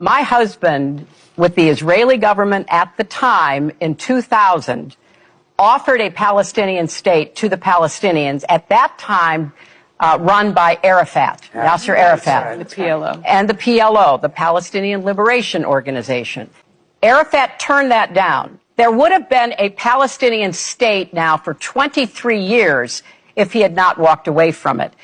My husband, with the Israeli government at the time in 2000, offered a Palestinian state to the Palestinians, at that time run by Arafat, Yasser Arafat. The PLO. And the PLO, the Palestinian Liberation Organization. Arafat turned that down. There would have been a Palestinian state now for 23 years if he had not walked away from it.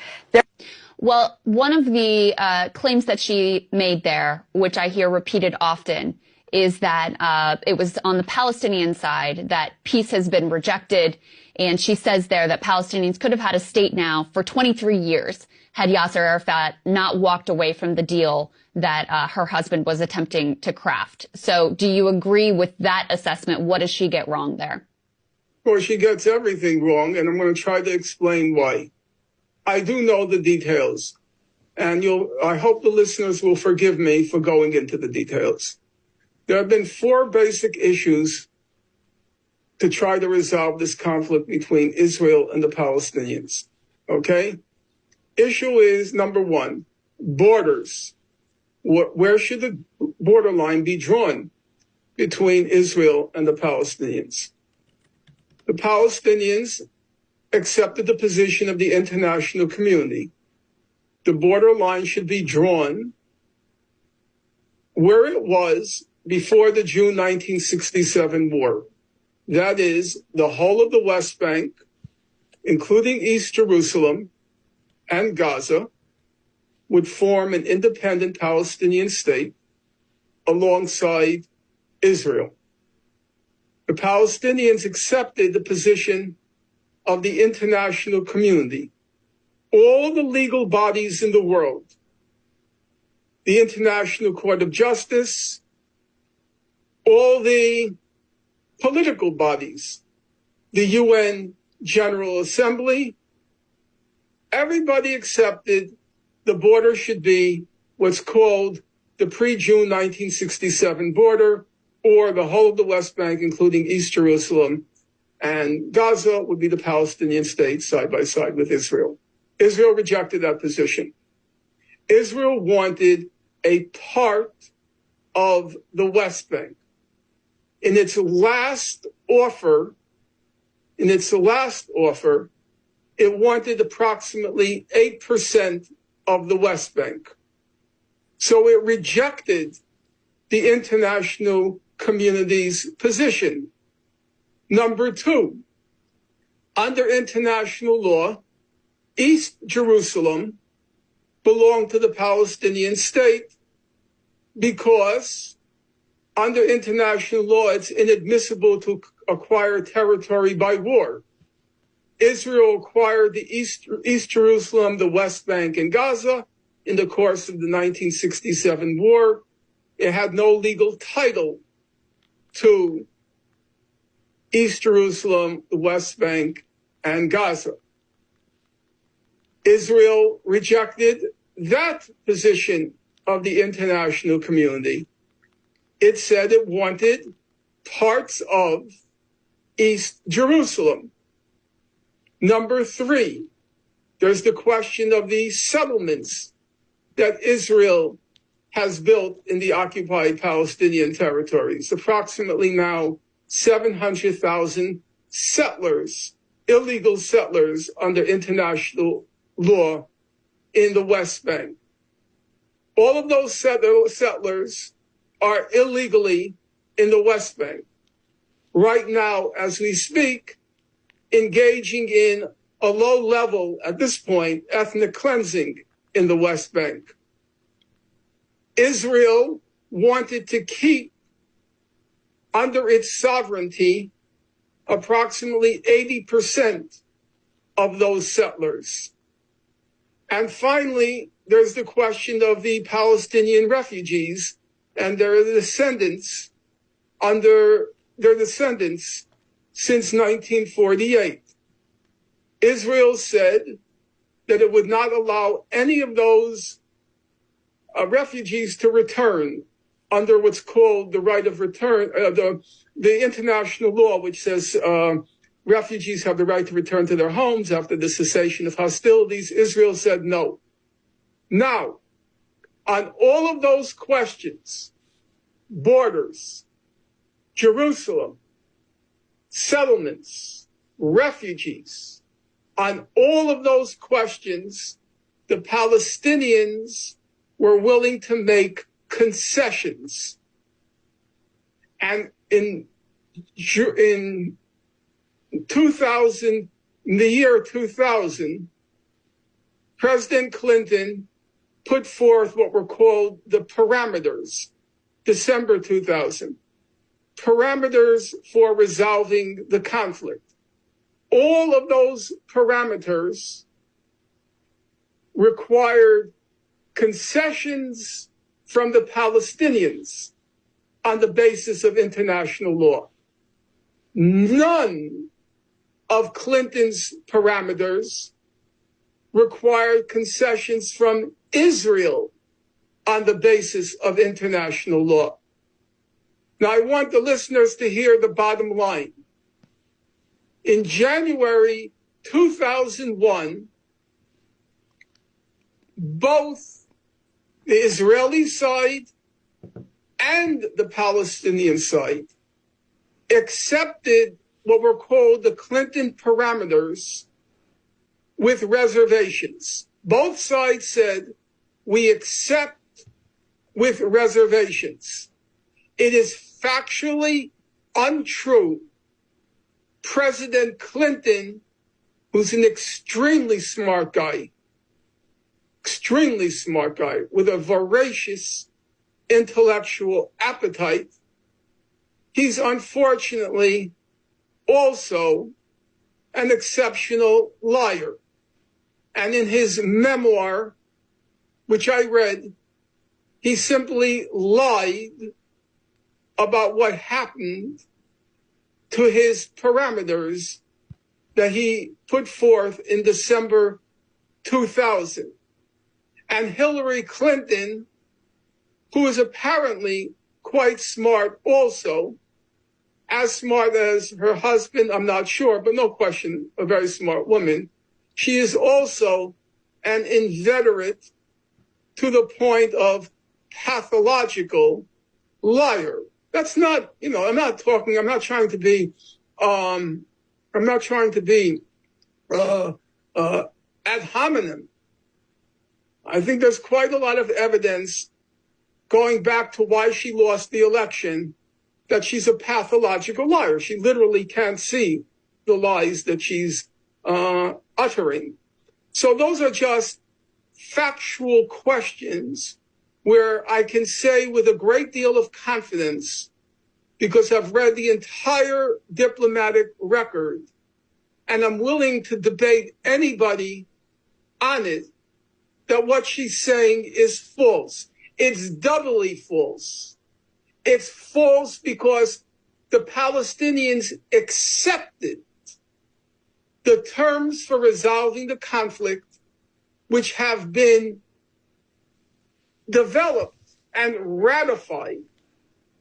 Well, one of the claims that she made there, which I hear repeated often, is that it was on the Palestinian side that peace has been rejected. And she says there that Palestinians could have had a state now for 23 years had Yasser Arafat not walked away from the deal that her husband was attempting to craft. So do you agree with that assessment? What does she get wrong there? Well, she gets everything wrong, and I'm going to try to explain why. I do know the details, and I hope the listeners will forgive me for going into the details. There have been 4 basic issues to try to resolve this conflict between Israel and the Palestinians. Okay? Issue is, number 1, borders. Where should the borderline be drawn between Israel and the Palestinians? The Palestinians accepted the position of the international community. The borderline should be drawn where it was before the June 1967 war. That is, the whole of the West Bank, including East Jerusalem and Gaza, would form an independent Palestinian state alongside Israel. The Palestinians accepted the position of the international community. All the legal bodies in the world, the International Court of Justice, all the political bodies, the UN General Assembly, everybody accepted the border should be what's called the pre-June 1967 border, or the whole of the West Bank, including East Jerusalem, and Gaza would be the Palestinian state side by side with Israel. Israel rejected that position. Israel wanted a part of the West Bank. In its last offer, it wanted approximately 8% of the West Bank. So it rejected the international community's position. Number 2, under international law, East Jerusalem belonged to the Palestinian state because under international law, it's inadmissible to acquire territory by war. Israel acquired the East Jerusalem, the West Bank, and Gaza in the course of the 1967 war. It had no legal title to East Jerusalem, the West Bank, and Gaza. Israel rejected that position of the international community. It said it wanted parts of East Jerusalem. Number 3, there's the question of the settlements that Israel has built in the occupied Palestinian territories. Approximately now 700,000 settlers, illegal settlers under international law in the West Bank. All of those settlers are illegally in the West Bank. Right now, as we speak, engaging in a low level, at this point, ethnic cleansing in the West Bank. Israel wanted to keep under its sovereignty approximately 80% of those settlers. And finally, there's the question of the Palestinian refugees and their descendants since 1948. Israel said that it would not allow any of those refugees to return under what's called the right of return, the international law, which says refugees have the right to return to their homes after the cessation of hostilities. Israel said no. Now, on all of those questions, borders, Jerusalem, settlements, refugees, on all of those questions, the Palestinians were willing to make concessions. And in 2000, in the year 2000, President Clinton put forth what were called the parameters, December 2000, parameters for resolving the conflict. All of those parameters required concessions from the Palestinians on the basis of international law. None of Clinton's parameters required concessions from Israel on the basis of international law. Now, I want the listeners to hear the bottom line. In January 2001, both the Israeli side and the Palestinian side accepted what were called the Clinton parameters with reservations. Both sides said, we accept with reservations. It is factually untrue. President Clinton, who's an extremely smart guy with a voracious intellectual appetite, he's unfortunately also an exceptional liar. And in his memoir, which I read, he simply lied about what happened to his parameters that he put forth in December 2000. And Hilary Clinton, who is apparently quite smart also, as smart as her husband, I'm not sure, but no question, a very smart woman. She is also an inveterate to the point of pathological liar. That's not, I'm not trying to be ad hominem. I think there's quite a lot of evidence going back to why she lost the election that she's a pathological liar. She literally can't see the lies that she's uttering. So those are just factual questions where I can say with a great deal of confidence, because I've read the entire diplomatic record and I'm willing to debate anybody on it, that what she's saying is false. It's doubly false. It's false because the Palestinians accepted the terms for resolving the conflict, which have been developed and ratified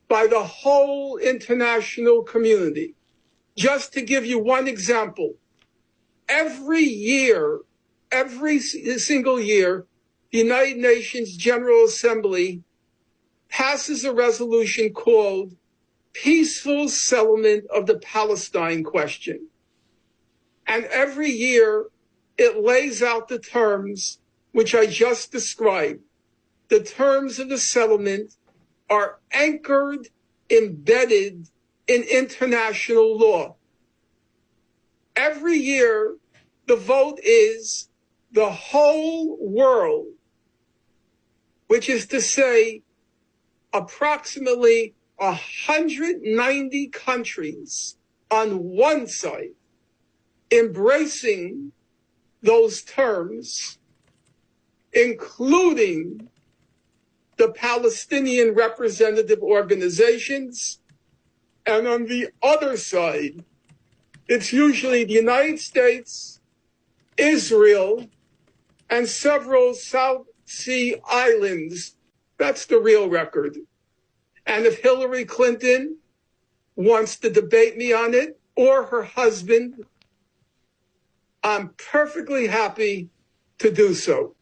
by the whole international community. Just to give you one example, every single year, the United Nations General Assembly passes a resolution called Peaceful Settlement of the Palestine Question. And every year, it lays out the terms which I just described. The terms of the settlement are anchored, embedded in international law. Every year, the vote is the whole world, which is to say approximately 190 countries on one side, embracing those terms, including the Palestinian representative organizations. And on the other side, it's usually the United States, Israel, and several South Sea islands. That's the real record. And if Hilary Clinton wants to debate me on it, or her husband, I'm perfectly happy to do so.